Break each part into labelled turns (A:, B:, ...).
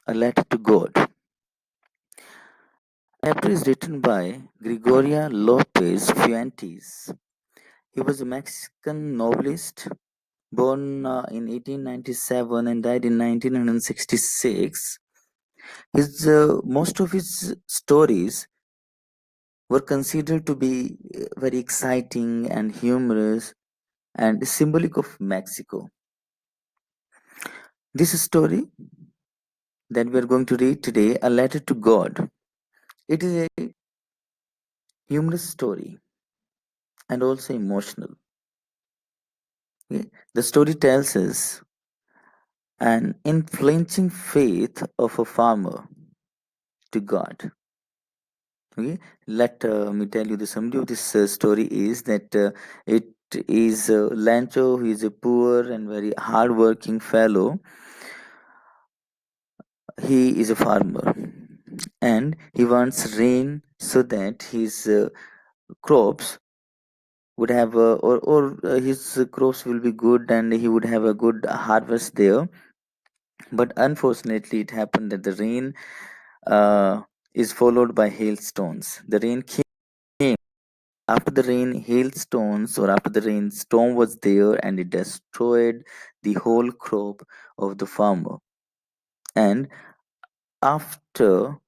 A: A Letter to God. The chapter is written by Gregoria Lopez Fuentes. He was a Mexican novelist born in 1897 and died in 1966. Most of his stories were considered to be very exciting and humorous and symbolic of Mexico. This story that we are going to read today, A Letter to God, it is a humorous story and also emotional. Okay? The story tells us an unflinching faith of a farmer to God. Okay, let me tell you the summary of this story is that it is Lancho, who is a poor and very hard-working fellow. He is a farmer, and he wants rain so that his crops would have his crops will be good and he would have a good harvest there. But unfortunately, it happened that the rain is followed by hailstones. The rain came after the rain, hailstones, or after the rain, storm was there and it destroyed the whole crop of the farmer. And after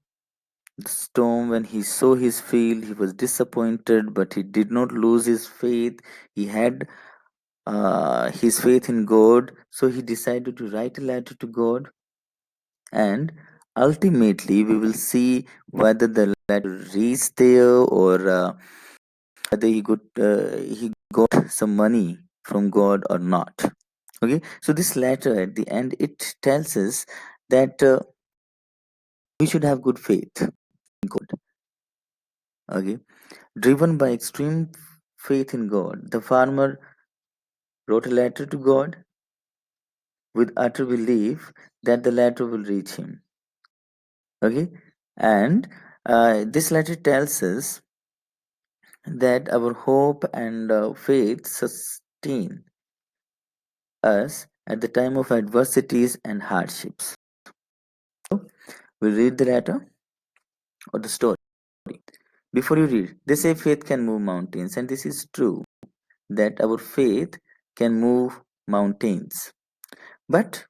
A: the storm, when he saw his field, he was disappointed, but he did not lose his faith. He had his faith in God, so he decided to write a letter to God, and ultimately we will see whether the letter reached there or whether he got some money from God or not. Okay, so this letter at the end it tells us that we should have good faith in God. Okay, driven by extreme faith in God, the farmer wrote a letter to God with utter belief that the letter will reach him. Okay, and this letter tells us that our hope and faith sustain us at the time of adversities and hardships. We'll read the letter or the story. Before you read, they say faith can move mountains, and this is true that our faith can move mountains. But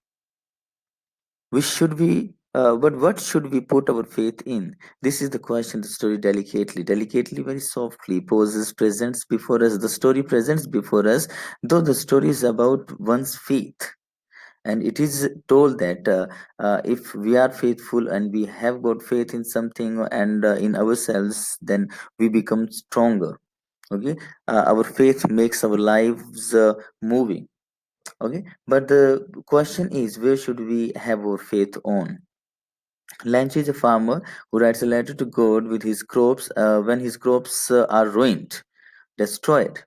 A: but what should we put our faith in? This is the question the story delicately, very softly presents before us. The story presents before us, though the story is about one's faith. And it is told that if we are faithful and we have got faith in something and in ourselves, then we become stronger. Okay, our faith makes our lives moving. Okay, but the question is, where should we have our faith on? Lanch is a farmer who writes a letter to God with his crops when his crops are ruined, destroyed,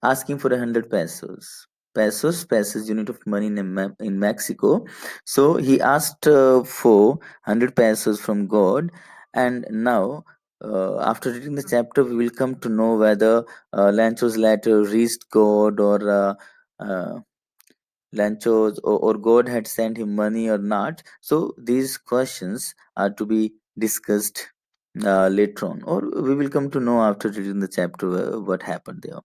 A: asking for 100 pesos. Pesos unit of money in Mexico. So he asked for 100 pesos from God, and now. After reading the chapter, we will come to know whether Lancho's letter reached God uh, Lanchos or God had sent him money or not. So these questions are to be discussed later on, or we will come to know after reading the chapter what happened there.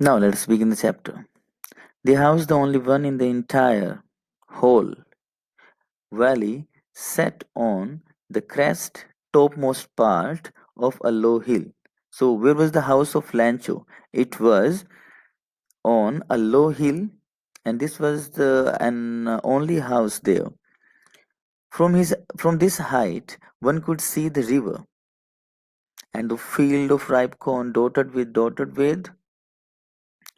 A: Now let us begin the chapter. The house, the only one in the entire whole valley, sat on the crest topmost part of a low hill. So where was the house of Lancho? It was on a low hill, and this was the an only house there. From this height, one could see the river and the field of ripe corn dotted with,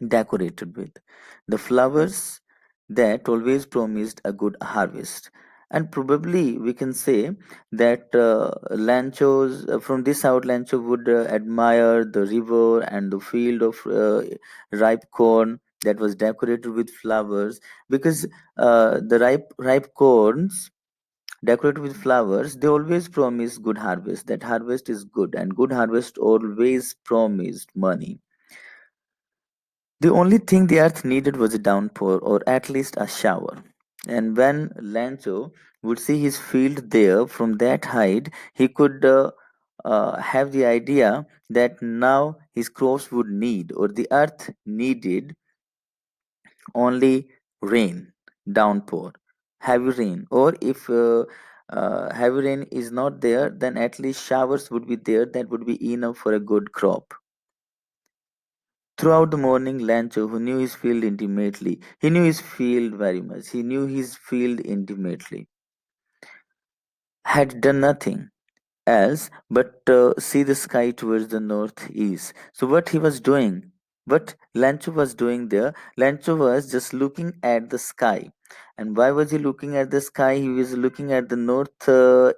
A: decorated with the flowers that always promised a good harvest. And probably we can say that Lanchos from this out Lancho would admire the river and the field of ripe corn that was decorated with flowers, because the ripe corns decorated with flowers, they always promise good harvest. That harvest is good, and good harvest always promised money. The only thing the earth needed was a downpour, or at least a shower. And when Lancho would see his field there from that height, he could have the idea that now his crops would need, or the earth needed, only rain, downpour, heavy rain. Or if heavy rain is not there, then at least showers would be there that would be enough for a good crop. Throughout the morning, Lancho, who knew his field intimately, he knew his field very much, he knew his field intimately, had done nothing else but see the sky towards the northeast. So what he was doing, what Lancho was doing there, Lancho was just looking at the sky. And why was he looking at the sky? He was looking at the north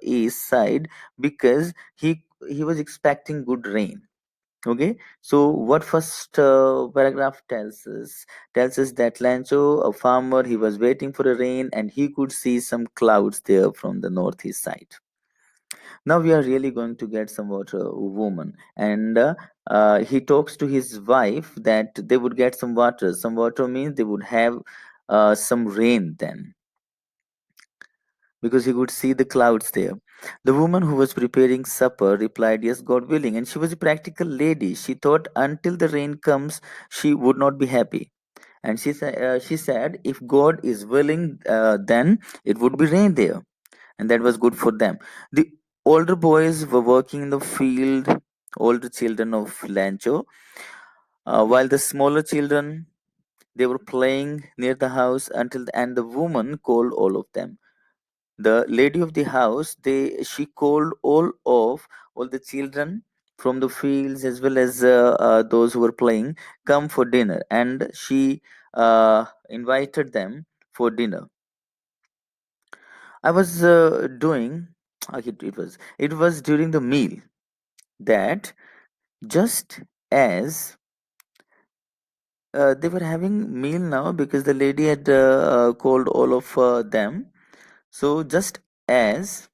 A: east side because he was expecting good rain. Okay, so what first paragraph tells us that Lancho, a farmer, he was waiting for the rain and he could see some clouds there from the northeast side. Now we are really going to get some water woman, and he talks to his wife that they would get some water. Some water means they would have some rain then, because he could see the clouds there. The woman who was preparing supper replied, "Yes, God willing." And she was a practical lady. She thought until the rain comes, she would not be happy. And she said, if God is willing, then it would be rain there, and that was good for them. The older boys were working in the field, older children of Lancho, while the smaller children, they were playing near the house until and the woman called all of them. The lady of the house, she called all the children from the fields as well as those who were playing, come for dinner, and she invited them for dinner. I was doing it was during the meal that, just as they were having meal now, because the lady had called all of them. So just as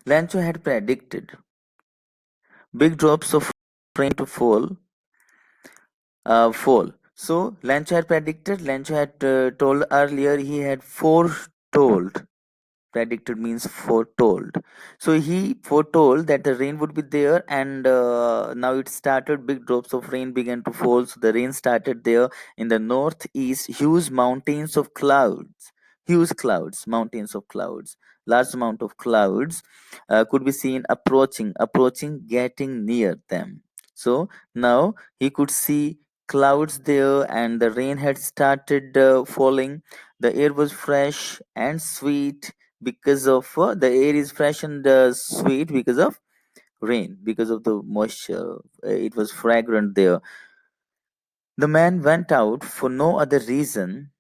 A: Lancho had predicted, big drops of rain to fall. So Lancho had told earlier, he had foretold. Predicted means foretold. So he foretold that the rain would be there, and now it started. Big drops of rain began to fall. So the rain started there in the northeast. Huge mountains of clouds, mountains of clouds, large amount of clouds could be seen approaching, getting near them. So now he could see clouds there, and the rain had started falling. The air was fresh and sweet because of the air is fresh and sweet because of rain, because of the moisture. It was fragrant there. The man went out for no other reason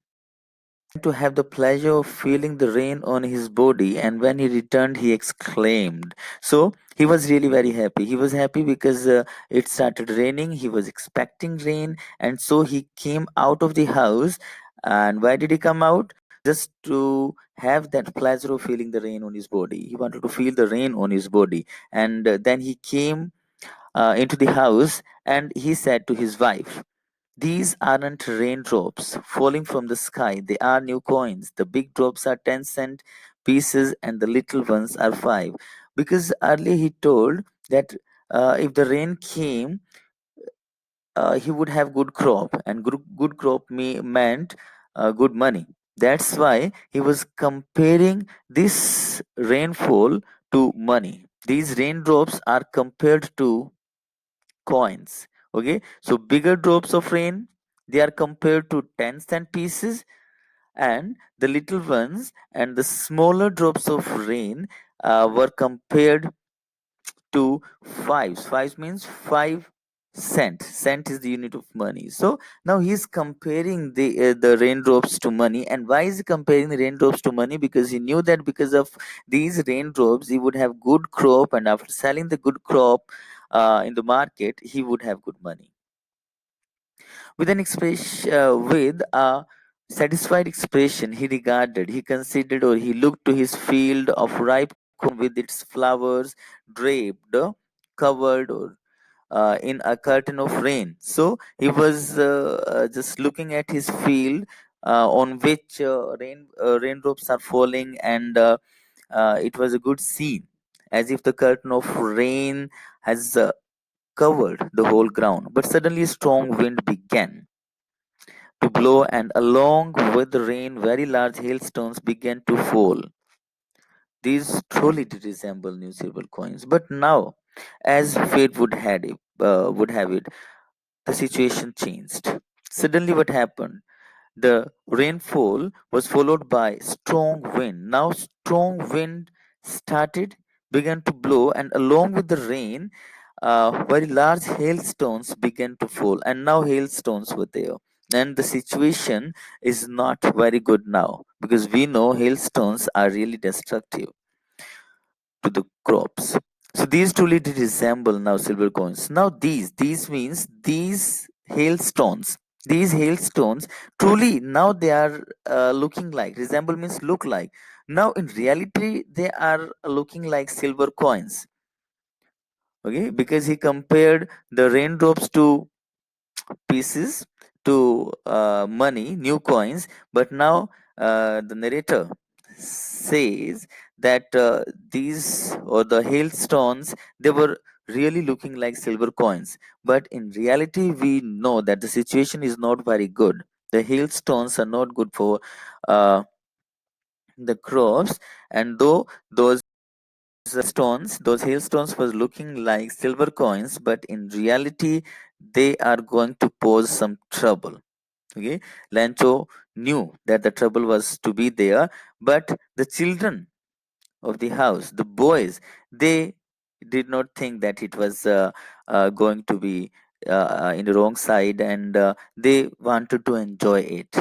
A: to have the pleasure of feeling the rain on his body, and when he returned, he exclaimed. So he was really very happy. He was happy because it started raining. He was expecting rain, and so he came out of the house. And why did he come out? Just to have that pleasure of feeling the rain on his body. He wanted to feel the rain on his body. And then he came into the house, and he said to his wife, "These aren't raindrops falling from the sky, they are new coins. The big drops are 10-cent pieces and the little ones are 5." Because earlier he told that if the rain came, he would have good crop, and good crop meant good money. That's why he was comparing this rainfall to money. These raindrops are compared to coins. Okay, so bigger drops of rain, they are compared to 10-cent pieces, and the little ones and the smaller drops of rain were compared to fives. Fives means 5 cent. Cent is the unit of money. So now he's comparing the raindrops to money. And why is he comparing the raindrops to money? Because he knew that because of these raindrops, he would have good crop, and after selling the good crop in the market, he would have good money. With a satisfied expression, he considered, or he looked to his field of ripe corn with its flowers draped, covered, in a curtain of rain. So he was just looking at his field on which raindrops are falling, and it was a good scene, as if the curtain of rain has covered the whole ground. But suddenly a strong wind began to blow, and along with the rain, very large hailstones began to fall. These truly did resemble new silver coins. But now, as fate would have it, the situation changed. Suddenly, what happened? The rainfall was followed by strong wind. Now, strong wind started, began to blow, and along with the rain, very large hailstones began to fall. And now, hailstones were there. And the situation is not very good now, because we know hailstones are really destructive to the crops. So these truly did resemble now silver coins. Now these means these hailstones truly now they are looking like, resemble means look like. Now in reality they are looking like silver coins. Okay, because he compared the raindrops to pieces, to money, new coins. But now the narrator says that these or the hailstones they were really looking like silver coins. But in reality, we know that the situation is not very good. The hailstones are not good for uh, the crops, and though those hailstones was looking like silver coins, but in reality, they are going to pose some trouble. Okay, Lancho knew that the trouble was to be there, but the children of the house, the boys, they did not think that it was going to be in the wrong side, and they wanted to enjoy it.